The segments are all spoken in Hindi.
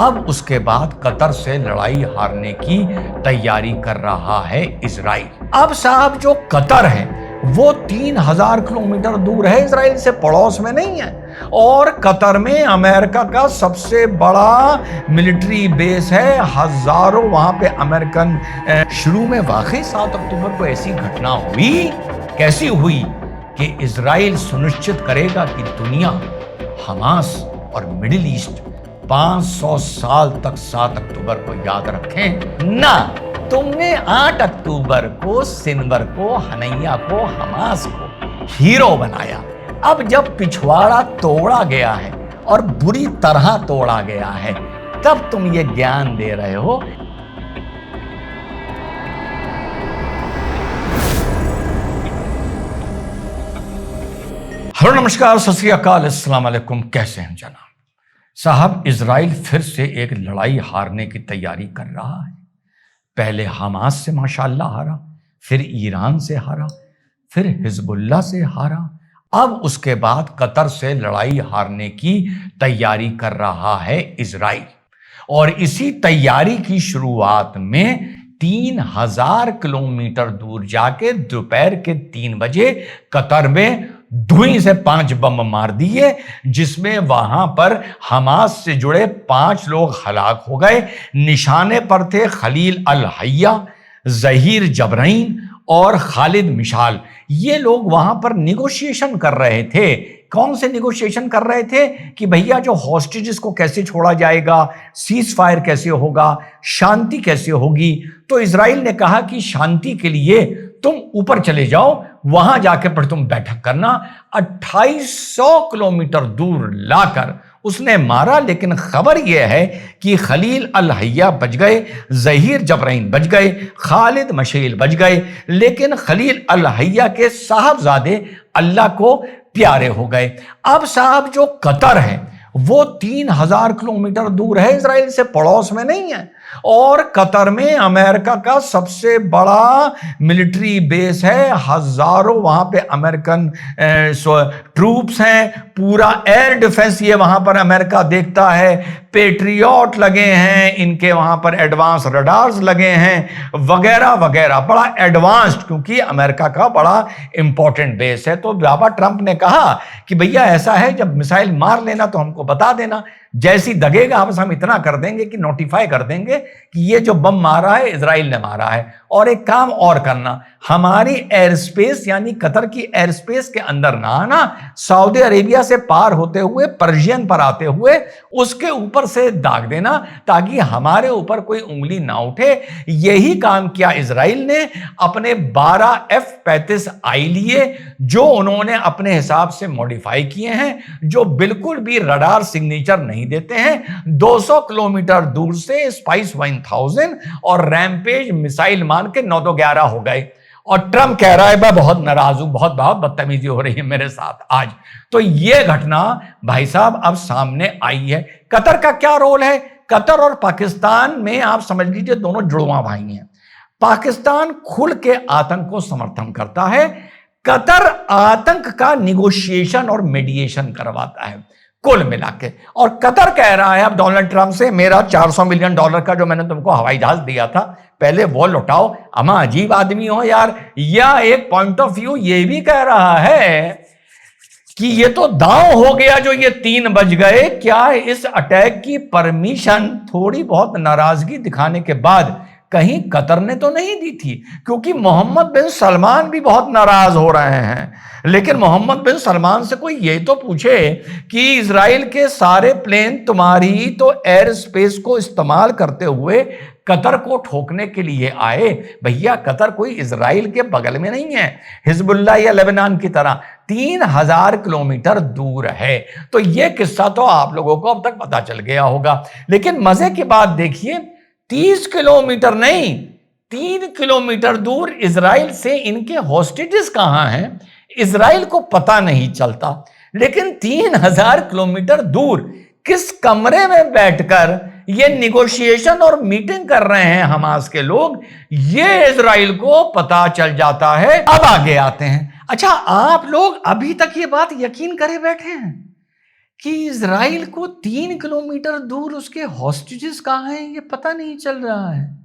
अब उसके बाद कतर से लड़ाई हारने की तैयारी कर रहा है इजराइल। अब साहब जो कतर है वो 3000 किलोमीटर दूर है, इजराइल से पड़ोस में नहीं है। और कतर में अमेरिका का सबसे बड़ा मिलिट्री बेस है, हजारों वहां पे अमेरिकन। शुरू में वाकई 7 अक्टूबर को ऐसी घटना हुई, कैसी हुई कि इजराइल सुनिश्चित करेगा कि दुनिया हमास और मिडिल ईस्ट 500 साल तक 7 अक्टूबर को याद रखें ना। तुमने 8 अक्टूबर को सिनवर को, हनैया को, हमास को हीरो बनाया। अब जब पिछवाड़ा तोड़ा गया है और बुरी तरह तोड़ा गया है, तब तुम ये ज्ञान दे रहे हो। हेलो, नमस्कार, सत श्री अकाल, अस्सलाम वालेकुम। कैसे हैं जनाब? साहब, इजराइल फिर से एक लड़ाई हारने की तैयारी कर रहा है। पहले हमास से माशाल्लाह हारा, फिर ईरान से हारा, फिर हिजबुल्लाह से हारा, अब उसके बाद कतर से लड़ाई हारने की तैयारी कर रहा है इजराइल। और इसी तैयारी की शुरुआत में 3000 किलोमीटर दूर जाके दोपहर के 3 बजे कतर में धुई से 5 बम मार दिए, जिसमें वहां पर हमास से जुड़े 5 लोग हलाक हो गए। निशाने पर थे खलील अल हैया, जहीर जबरैन और खालिद मिशाल। ये लोग वहां पर निगोशिएशन कर रहे थे। कौन से निगोशिएशन कर रहे थे कि भैया जो हॉस्टेजेस को कैसे छोड़ा जाएगा, सीज फायर कैसे होगा, शांति कैसे होगी। तो इजराइल ने कहा कि शांति के लिए तुम ऊपर चले जाओ, वहां जाके पर तुम बैठक करना। 2800 किलोमीटर दूर लाकर उसने मारा। लेकिन खबर यह है कि खलील अल हैया बच गए, जहीर जबरैन बच गए, खालिद मशील बच गए। लेकिन खलील अल हैया के साहबजादे अल्लाह को प्यारे हो गए। अब साहब जो कतर है वो 3000 किलोमीटर दूर है, इजराइल से पड़ोस में नहीं है। और कतर में अमेरिका का सबसे बड़ा मिलिट्री बेस है, हजारों वहां पे अमेरिकन ट्रूप्स हैं, पूरा एयर डिफेंस ये वहां पर अमेरिका देखता है। पेट्रियट लगे हैं इनके वहां पर, एडवांस रडार्स लगे हैं, वगैरह वगैरह, बड़ा एडवांस्ड, क्योंकि अमेरिका का बड़ा इंपॉर्टेंट बेस है। तो बाबा ट्रंप ने कहा कि भैया ऐसा है, जब मिसाइल मार लेना तो हमको बता देना, जैसी दगेगा बस हम इतना कर देंगे कि नोटिफाई कर देंगे कि ये जो बम मारा है इजराइल ने मारा है। और एक काम और करना, हमारी एयर स्पेस यानी कतर की एयर स्पेस के अंदर ना आना, सऊदी अरेबिया से पार होते हुए पर्शियन पर आते हुए उसके ऊपर से दाग देना, ताकि हमारे ऊपर कोई उंगली ना उठे। यही काम किया इजराइल ने। अपने 12 F-35I लिए, जो उन्होंने अपने हिसाब से मॉडिफाई किए हैं, जो बिल्कुल भी रडार सिग्नेचर नहीं देते हैं। 200 किलोमीटर दूर से स्पाइस 1000 और रैम्पेज मिसाइल मान के 9-11 हो गए। और ट्रंप कह रहा है मैं बहुत नाराज हूं, बहुत बदतमीजी हो रही है मेरे साथ आज। तो यह घटना भाई साहब अब सामने आई है। कतर का क्या रोल है? कतर और पाकिस्तान में आप समझ लीजिए दोनों जुड़वा भाई हैं। पाकिस्तान खुल के आतंक को समर्थन करता है, कतर आतंक का निगोशिएशन और मीडिएशन करवाता है कुल मिला के। और कतर कह रहा है अब डोनाल्ड ट्रंप से, मेरा $400 मिलियन का जो मैंने तुमको हवाई जहाज दिया था पहले वो लौटाओ। अमा अजीब आदमी हो यार। या एक पॉइंट ऑफ व्यू ये भी कह रहा है कि ये तो दांव हो गया जो ये 3 बज गए। क्या इस अटैक की परमिशन थोड़ी बहुत नाराजगी दिखाने के बाद कहीं कतर ने तो नहीं दी थी? क्योंकि मोहम्मद बिन सलमान भी बहुत नाराज हो रहे हैं। लेकिन मोहम्मद बिन सलमान से कोई ये तो पूछे कि इजराइल के सारे प्लेन तुम्हारी तो एयर स्पेस को इस्तेमाल करते हुए कतर को ठोकने के लिए आए। भैया कतर कोई इजराइल के बगल में नहीं है, हिजबुल्लाह या लेबनान की तरह 3000 किलोमीटर दूर है। तो यह किस्सा तो आप लोगों को अब तक पता चल गया होगा। लेकिन मजे की बात देखिए, 30 किलोमीटर नहीं, 3 किलोमीटर दूर इजराइल से इनके हॉस्टेजेस कहां हैं इजराइल को पता नहीं चलता। लेकिन 3000 किलोमीटर दूर किस कमरे में बैठकर ये निगोशिएशन और मीटिंग कर रहे हैं हमास के लोग, ये इजराइल को पता चल जाता है। अब आगे आते हैं। अच्छा, आप लोग अभी तक ये बात यकीन करे बैठे हैं कि इजराइल को 3 किलोमीटर दूर उसके हॉस्टेजेस कहाँ हैं ये पता नहीं चल रहा है,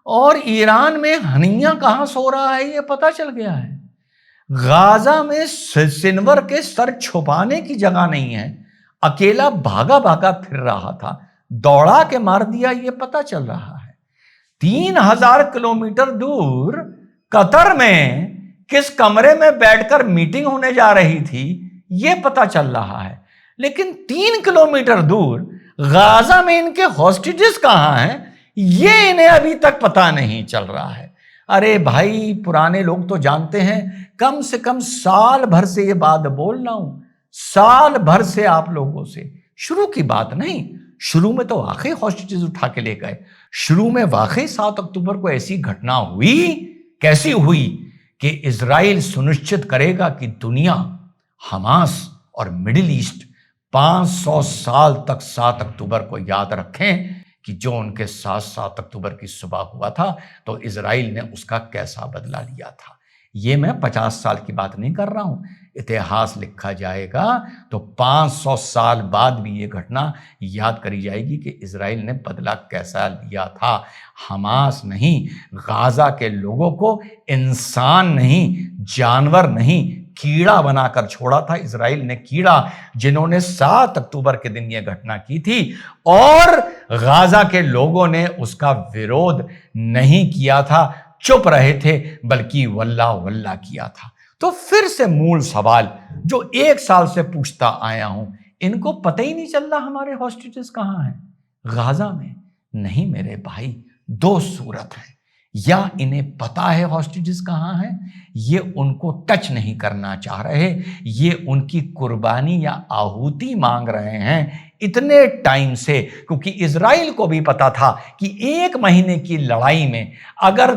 और ईरान में हनिया कहाँ सो रहा है ये पता चल गया है। गाजा में सिनवर के सर छुपाने की जगह नहीं है, अकेला भागा भागा फिर रहा था, दौड़ा के मार दिया ये पता चल रहा है। 3000 किलोमीटर दूर कतर में किस कमरे में बैठकर मीटिंग होने जा रही थी ये पता चल रहा है, लेकिन 3 किलोमीटर दूर गाजा में इनके हॉस्टेजेस कहां हैं ये इन्हें अभी तक पता नहीं चल रहा है। अरे भाई, पुराने लोग तो जानते हैं, कम से कम साल भर से ये बात बोल रहा हूं, साल भर से आप लोगों से। शुरू की बात नहीं, शुरू में तो वाकई हॉस्टेजेस उठा के ले गए, शुरू में वाकई 7 अक्टूबर को ऐसी घटना हुई, कैसी हुई कि इजराइल सुनिश्चित करेगा कि दुनिया, हमास और मिडिल ईस्ट 500 साल तक 7 अक्टूबर को याद रखें कि जो उनके साथ 7 अक्टूबर की सुबह हुआ था तो इजराइल ने उसका कैसा बदला लिया था। ये मैं 50 साल की बात नहीं कर रहा हूं, इतिहास लिखा जाएगा तो 500 साल बाद भी ये घटना याद करी जाएगी कि इजराइल ने बदला कैसा लिया था। हमास नहीं, गाजा के लोगों को इंसान नहीं, जानवर नहीं, कीड़ा बनाकर छोड़ा था इजराइल ने, कीड़ा, जिन्होंने 7 अक्टूबर के दिन यह घटना की थी और गाजा के लोगों ने उसका विरोध नहीं किया था, चुप रहे थे, बल्कि वल्ला वल्ला किया था। तो फिर से मूल सवाल जो 1 साल से पूछता आया हूं, इनको पता ही नहीं चल रहा हमारे हॉस्टेजेस कहां हैं? गाजा में नहीं मेरे भाई, 2 सूरत है, या इन्हें पता है हॉस्टेजेस कहां हैं, ये उनको टच नहीं करना चाह रहे, ये उनकी कुर्बानी या आहुति मांग रहे हैं इतने टाइम से, क्योंकि इजराइल को भी पता था कि 1 महीने की लड़ाई में अगर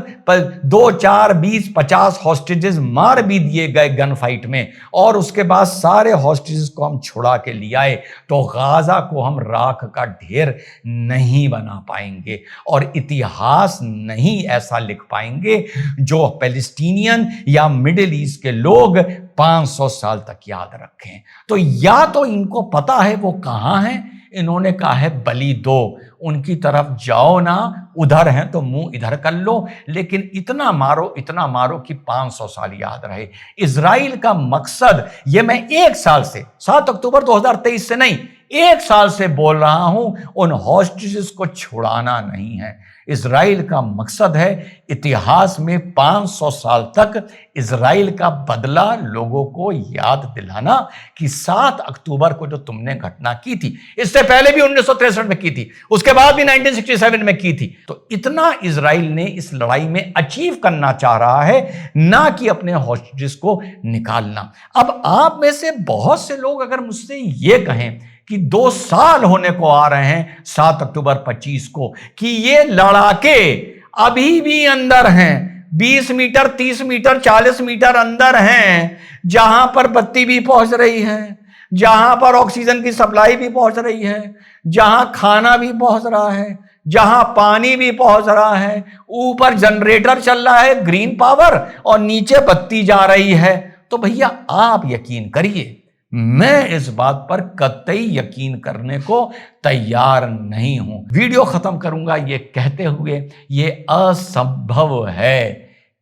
2, 4, 20, 50 हॉस्टेजेस मार भी दिए गए गन फाइट में और उसके बाद सारे हॉस्टेजेस को हम छुड़ा के ले आए तो गाजा को हम राख का ढेर नहीं बना पाएंगे और इतिहास नहीं ऐसा लिख पाएंगे जो पैलेस्टीनियन या मिडिल ईस्ट के लोग 500 साल तक याद रखें। तो या तो इनको पता है वो कहां हैं, इन्होंने कहा है बलि दो, उनकी तरफ जाओ ना, उधर हैं तो मुंह इधर कर लो, लेकिन इतना मारो कि 500 साल याद रहे। इजराइल का मकसद, ये मैं 1 साल से, 7 अक्टूबर 2023 से नहीं, 1 साल से बोल रहा हूं, उन हॉस्टेजेस को छुड़ाना नहीं है। इजराइल का मकसद है इतिहास में 500 साल तक इजराइल का बदला लोगों को याद दिलाना कि 7 अक्टूबर को जो तुमने घटना की थी, इससे पहले भी 1963 में की थी, उसके बाद भी 1967 में की थी। तो इतना इजराइल ने इस लड़ाई में अचीव करना चाह रहा है, ना कि अपने हॉस्टेजेस को निकालना। अब आप में से बहुत से लोग अगर मुझसे ये कहें कि 2 साल होने को आ रहे हैं 7 अक्टूबर 25 को, कि ये लड़ाके अभी भी अंदर हैं, 20 मीटर, 30 मीटर, 40 मीटर अंदर हैं, जहां पर बत्ती भी पहुंच रही है, जहां पर ऑक्सीजन की सप्लाई भी पहुंच रही है, जहां खाना भी पहुंच रहा है, जहां पानी भी पहुंच रहा है, ऊपर जनरेटर चल रहा है, ग्रीन पावर, और नीचे बत्ती जा रही है। तो भैया आप यकीन करिए, मैं इस बात पर कतई यकीन करने को तैयार नहीं हूं। वीडियो खत्म करूंगा ये कहते हुए, ये असंभव है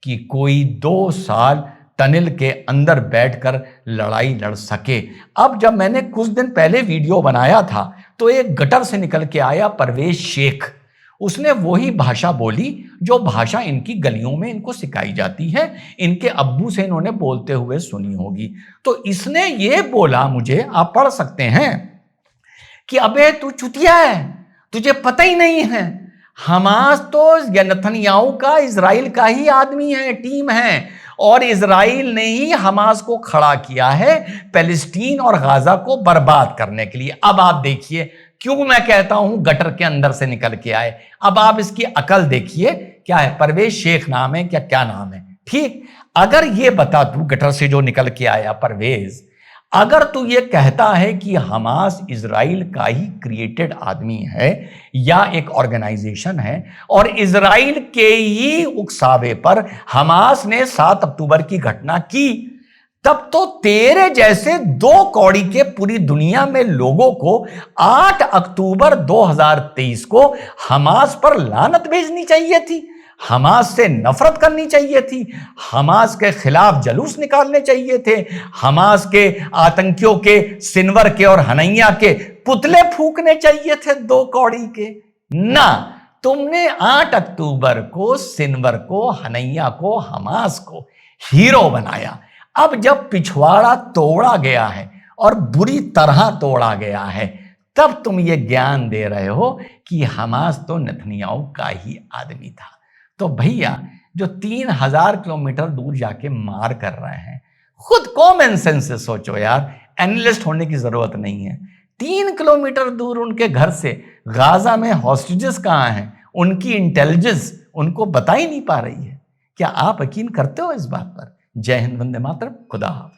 कि कोई 2 साल टनल के अंदर बैठकर लड़ाई लड़ सके। अब जब मैंने कुछ दिन पहले वीडियो बनाया था तो एक गटर से निकल के आया परवेज शेख, उसने वही भाषा बोली जो भाषा इनकी गलियों में इनको सिखाई जाती है, इनके अब्बू से इन्होंने बोलते हुए सुनी होगी। तो इसने ये बोला, मुझे आप पढ़ सकते हैं, कि अबे तू चुतिया है, तुझे पता ही नहीं है, हमास तो नेतन्याहू का, इजराइल का ही आदमी है, टीम है, और इजराइल ने ही हमास को खड़ा किया है पैलेस्टीन और गाजा को बर्बाद करने के लिए। अब आप देखिए क्यों मैं कहता हूं गटर के अंदर से निकल के आए। अब आप इसकी अकल देखिए, क्या है, परवेज शेख नाम है, क्या नाम है, ठीक। अगर ये बता तू गटर से जो निकल के आया परवेज, अगर तू ये कहता है कि हमास इजराइल का ही क्रिएटेड आदमी है या एक ऑर्गेनाइजेशन है और इजराइल के ही उकसावे पर हमास ने 7 अक्टूबर की घटना की, तब तो तेरे जैसे दो कौड़ी के पूरी दुनिया में लोगों को 8 अक्टूबर 2023 को हमास पर लानत भेजनी चाहिए थी, हमास से नफरत करनी चाहिए थी, हमास के खिलाफ जलूस निकालने चाहिए थे, हमास के आतंकियों के, सिनवर के और हनैया के पुतले फूकने चाहिए थे दो कौड़ी के। ना, तुमने 8 अक्टूबर को सिनवर को, हनैया को, हमास को हीरो बनाया। अब जब पिछवाड़ा तोड़ा गया है और बुरी तरह तोड़ा गया है, तब तुम ये ज्ञान दे रहे हो कि हमास तो नेतन्याहू का ही आदमी था। तो भैया, जो 3000 किलोमीटर दूर जाके मार कर रहे हैं, खुद कॉमन सेंस से सोचो यार, एनालिस्ट होने की जरूरत नहीं है। 3 किलोमीटर दूर उनके घर से गाजा में हॉस्टेजेस कहां हैं, उनकी इंटेलिजेंस उनको बता ही नहीं पा रही है। क्या आप यकीन करते हो इस बात पर? जय हिंद, वंदे मातरम, खुदा हाफिज।